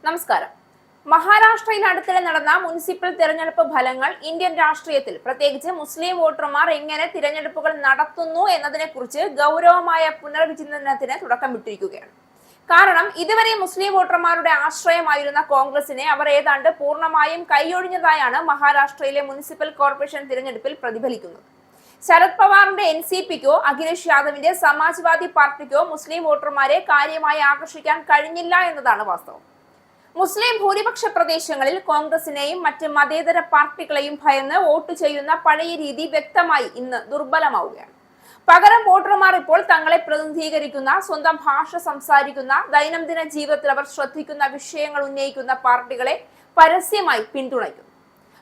നമസ്കാരം. മഹാരാഷ്ട്രയിൽ അടുത്തിടെ നടന്ന മുനിസിപ്പൽ തെരഞ്ഞെടുപ്പ് ഫലങ്ങൾ ഇന്ത്യൻ രാഷ്ട്രീയത്തിൽ പ്രത്യേകിച്ച് മുസ്ലിം വോട്ടർമാർ എങ്ങനെ തിരഞ്ഞെടുപ്പുകൾ നടത്തുന്നു എന്നതിനെക്കുറിച്ച് ഗൗരവമായ പുനർവിചിന്തനത്തിന് തുടക്കമിട്ടിരിക്കുകയാണ്. കാരണം ഇതുവരെ മുസ്ലിം വോട്ടർമാരുടെ ആശ്രയമായിരുന്ന കോൺഗ്രസിനെ അവർ ഏതാണ്ട് പൂർണ്ണമായും കൈയൊഴിഞ്ഞതായാണ് മഹാരാഷ്ട്രയിലെ മുനിസിപ്പൽ കോർപ്പറേഷൻ തിരഞ്ഞെടുപ്പിൽ പ്രതിഫലിക്കുന്നത്. ശരത് പവാറിന്റെ NCPക്കോ അഖിലേഷ് യാദവിന്റെ സമാജ്വാദി പാർട്ടിക്കോ മുസ്ലിം വോട്ടർമാരെ കാര്യമായി ആകർഷിക്കാൻ കഴിഞ്ഞില്ല എന്നതാണ് വാസ്തവം. മുസ്ലിം ഭൂരിപക്ഷ പ്രദേശങ്ങളിൽ കോൺഗ്രസിനെയും മറ്റ് മതേതര പാർട്ടികളെയും ഭയന്ന് വോട്ട് ചെയ്യുന്ന പഴയ രീതി വ്യക്തമായി ഇന്ന് ദുർബലമാവുകയാണ്. പകരം വോട്ടർമാർ ഇപ്പോൾ തങ്ങളെ പ്രതിനിധീകരിക്കുന്ന, സ്വന്തം ഭാഷ സംസാരിക്കുന്ന, ദൈനംദിന ജീവിതത്തിൽ അവർ ശ്രദ്ധിക്കുന്ന വിഷയങ്ങൾ ഉന്നയിക്കുന്ന പാർട്ടികളെ പരസ്യമായി പിന്തുണയ്ക്കുന്നു.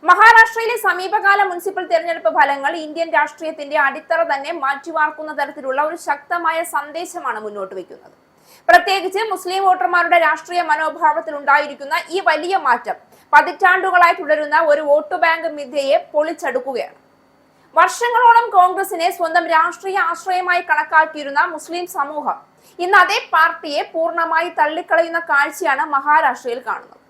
മഹാരാഷ്ട്രയിലെ സമീപകാല മുനിസിപ്പൽ തെരഞ്ഞെടുപ്പ് ഫലങ്ങൾ ഇന്ത്യൻ രാഷ്ട്രീയത്തിന്റെ അടിത്തറ തന്നെ മാറ്റിവാർക്കുന്ന തരത്തിലുള്ള ഒരു ശക്തമായ സന്ദേശമാണ് മുന്നോട്ട് വയ്ക്കുന്നത്. പ്രത്യേകിച്ച് മുസ്ലിം വോട്ടർമാരുടെ രാഷ്ട്രീയ മനോഭാവത്തിൽ ഉണ്ടായിരിക്കുന്ന ഈ വലിയ മാറ്റം പതിറ്റാണ്ടുകളായി തുടരുന്ന ഒരു വോട്ട് ബാങ്ക് മിഥ്യയെ പൊളിച്ചെടുക്കുകയാണ്. വർഷങ്ങളോളം കോൺഗ്രസിനെ സ്വന്തം രാഷ്ട്രീയ ആശ്രയമായി കണക്കാക്കിയിരുന്ന മുസ്ലിം സമൂഹം ഇന്ന് അതേ പാർട്ടിയെ പൂർണ്ണമായി തള്ളിക്കളയുന്ന കാഴ്ചയാണ് മഹാരാഷ്ട്രയിൽ കാണുന്നത്.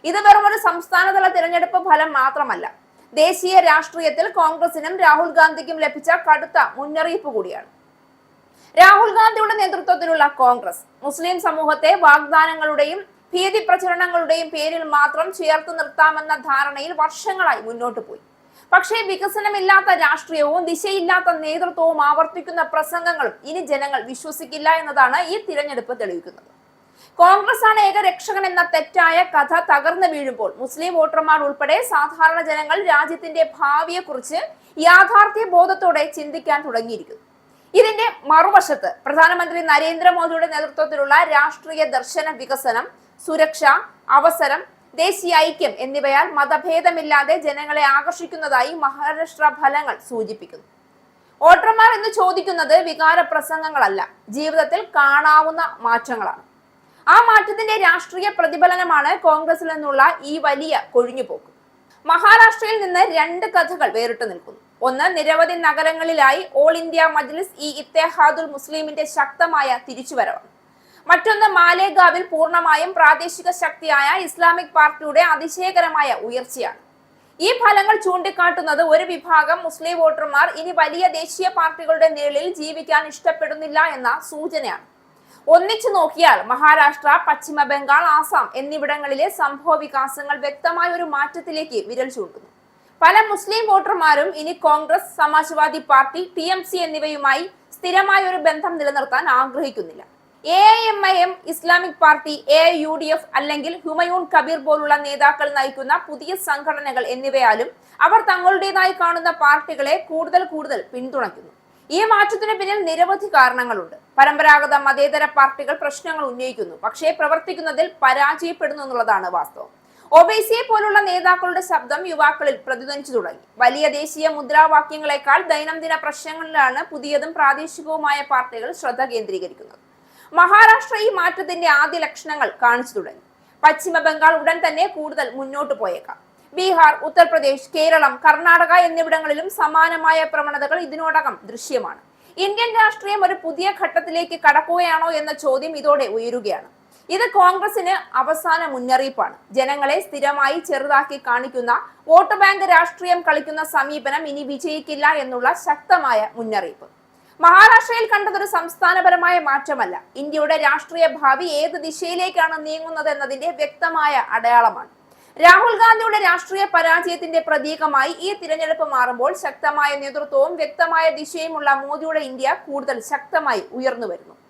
ഇത് വെറും ഒരു സംസ്ഥാനതല തിരഞ്ഞെടുപ്പ് ഫലം മാത്രമല്ല, ദേശീയ രാഷ്ട്രീയത്തിൽ കോൺഗ്രസിനും രാഹുൽ ഗാന്ധിക്കും ലഭിച്ച കടുത്ത മുന്നറിയിപ്പ് കൂടിയാണ്. രാഹുൽ ഗാന്ധിയുടെ നേതൃത്വത്തിലുള്ള കോൺഗ്രസ് മുസ്ലിം സമൂഹത്തെ വാഗ്ദാനങ്ങളുടെയും ഭീതി പ്രചരണങ്ങളുടെയും പേരിൽ മാത്രം ചേർത്ത് നിർത്താമെന്ന ധാരണയിൽ വർഷങ്ങളായി മുന്നോട്ട് പോയി. പക്ഷേ വികസനമില്ലാത്ത രാഷ്ട്രീയവും ദിശയില്ലാത്ത നേതൃത്വവും ആവർത്തിക്കുന്ന പ്രസംഗങ്ങളും ഇനി ജനങ്ങൾ വിശ്വസിക്കില്ല എന്നതാണ് ഈ തിരഞ്ഞെടുപ്പ് തെളിയിക്കുന്നത്. കോൺഗ്രസ് ആണ് ഏകരക്ഷകൻ എന്ന തെറ്റായ കഥ തകർന്നു വീഴുമ്പോൾ മുസ്ലിം വോട്ടർമാർ ഉൾപ്പെടെ സാധാരണ ജനങ്ങൾ രാജ്യത്തിന്റെ ഭാവിയെക്കുറിച്ച് യാഥാർത്ഥ്യ ബോധത്തോടെ ചിന്തിക്കാൻ തുടങ്ങിയിരിക്കുന്നു. ഇതിന്റെ മറുവശത്ത് പ്രധാനമന്ത്രി നരേന്ദ്രമോദിയുടെ നേതൃത്വത്തിലുള്ള രാഷ്ട്രീയ ദർശന, വികസനം, സുരക്ഷ, അവസരം, ദേശീയ ഐക്യം എന്നിവയാൽ മതഭേദമില്ലാതെ ജനങ്ങളെ ആകർഷിക്കുന്നതായി മഹാരാഷ്ട്ര ഫലങ്ങൾ സൂചിപ്പിക്കുന്നു. വോട്ടർമാർ എന്ന് ചോദിക്കുന്നത് വികാര പ്രസംഗങ്ങളല്ല, ജീവിതത്തിൽ കാണാവുന്ന മാറ്റങ്ങളാണ്. ആ മാറ്റത്തിന്റെ രാഷ്ട്രീയ പ്രതിഫലനമാണ് കോൺഗ്രസിൽ നിന്നുള്ള ഈ വലിയ കൊഴിഞ്ഞുപോക്ക്. മഹാരാഷ്ട്രയിൽ നിന്ന് രണ്ട് കഥകൾ വേറിട്ട് നിൽക്കുന്നു. ഒന്ന്, നിരവധി നഗരങ്ങളിലായി ഓൾ ഇന്ത്യ മജ്ലിസ് ഇത്തേഹാദുൽ മുസ്ലിമിന്റെ ശക്തമായ തിരിച്ചുവരവാണ്. മറ്റൊന്ന്, മാലേഗാവിൽ പൂർണ്ണമായും പ്രാദേശിക ശക്തിയായ ഇസ്ലാമിക് പാർട്ടിയുടെ അതിശയകരമായ ഉയർച്ചയാണ്. ഈ ഫലങ്ങൾ ചൂണ്ടിക്കാട്ടുന്നത് ഒരു വിഭാഗം മുസ്ലിം വോട്ടർമാർ ഇനി വലിയ ദേശീയ പാർട്ടികളുടെ നിഴലിൽ ജീവിക്കാൻ ഇഷ്ടപ്പെടുന്നില്ല എന്ന സൂചനയാണ്. ഒന്നിച്ചു നോക്കിയാൽ മഹാരാഷ്ട്ര, പശ്ചിമ ബംഗാൾ, ആസാം എന്നിവിടങ്ങളിലെ സംഭവ വികാസങ്ങൾ വ്യക്തമായ ഒരു മാറ്റത്തിലേക്ക് വിരൽ ചൂണ്ടുന്നു. പല മുസ്ലിം വോട്ടർമാരും ഇനി കോൺഗ്രസ്, സമാജ്വാദി പാർട്ടി, TMC എന്നിവയുമായി സ്ഥിരമായ ഒരു ബന്ധം നിലനിർത്താൻ ആഗ്രഹിക്കുന്നില്ല. AIMIM, ഇസ്ലാമിക് പാർട്ടി, AIUDF അല്ലെങ്കിൽ ഹുമയൂൺ കബീർ പോലുള്ള നേതാക്കൾ നയിക്കുന്ന പുതിയ സംഘടനകൾ എന്നിവയാലും അവർ തങ്ങളുടേതായി കാണുന്ന പാർട്ടികളെ കൂടുതൽ പിന്തുണയ്ക്കുന്നു. ഈ മാറ്റത്തിന് പിന്നിൽ നിരവധി കാരണങ്ങളുണ്ട്. പരമ്പരാഗത മതേതര പാർട്ടികൾ പ്രശ്നങ്ങൾ ഉന്നയിക്കുന്നു, പക്ഷേ പ്രവർത്തിക്കുന്നതിൽ പരാജയപ്പെടുന്നു എന്നുള്ളതാണ് വാസ്തവം. ഒബൈസിയെ പോലുള്ള നേതാക്കളുടെ ശബ്ദം യുവാക്കളിൽ പ്രതിധ്വനിച്ചു തുടങ്ങി. വലിയ ദേശീയ മുദ്രാവാക്യങ്ങളെക്കാൾ ദൈനംദിന പ്രശ്നങ്ങളിലാണ് പുതിയതും പ്രാദേശികവുമായ പാർട്ടികൾ ശ്രദ്ധ കേന്ദ്രീകരിക്കുന്നത്. മഹാരാഷ്ട്ര ഈ മാറ്റത്തിന്റെ ആദ്യ ലക്ഷണങ്ങൾ കാണിച്ചു തുടങ്ങി. പശ്ചിമ ബംഗാൾ ഉടൻ തന്നെ കൂടുതൽ മുന്നോട്ട് പോയേക്കാം. ബീഹാർ, ഉത്തർപ്രദേശ്, കേരളം, കർണാടക എന്നിവിടങ്ങളിലും സമാനമായ പ്രവണതകൾ ഇതിനോടകം ദൃശ്യമാണ്. ഇന്ത്യൻ രാഷ്ട്രീയം ഒരു പുതിയ ഘട്ടത്തിലേക്ക് കടക്കുകയാണോ എന്ന ചോദ്യം ഇതോടെ ഉയരുകയാണ്. ഇത് കോൺഗ്രസിന് അവസാന മുന്നറിയിപ്പാണ്. ജനങ്ങളെ സ്ഥിരമായി ചെറുതാക്കി കാണിക്കുന്ന, വോട്ട് ബാങ്ക് രാഷ്ട്രീയം കളിക്കുന്ന സമീപനം ഇനി വിജയിക്കില്ല എന്നുള്ള ശക്തമായ മുന്നറിയിപ്പ്. മഹാരാഷ്ട്രയിൽ കണ്ടതൊരു സംസ്ഥാനപരമായ മാറ്റമല്ല, ഇന്ത്യയുടെ രാഷ്ട്രീയ ഭാവി ഏത് ദിശയിലേക്കാണ് നീങ്ങുന്നത് എന്നതിന്റെ വ്യക്തമായ അടയാളമാണ്. രാഹുൽ ഗാന്ധിയുടെ രാഷ്ട്രീയ പരാജയത്തിന്റെ പ്രതീകമായി ഈ തിരഞ്ഞെടുപ്പ് മാറുമ്പോൾ ശക്തമായ നേതൃത്വവും വ്യക്തമായ ദിശയുമുള്ള മോദിയുടെ ഇന്ത്യ കൂടുതൽ ശക്തമായി ഉയർന്നു വരുന്നു.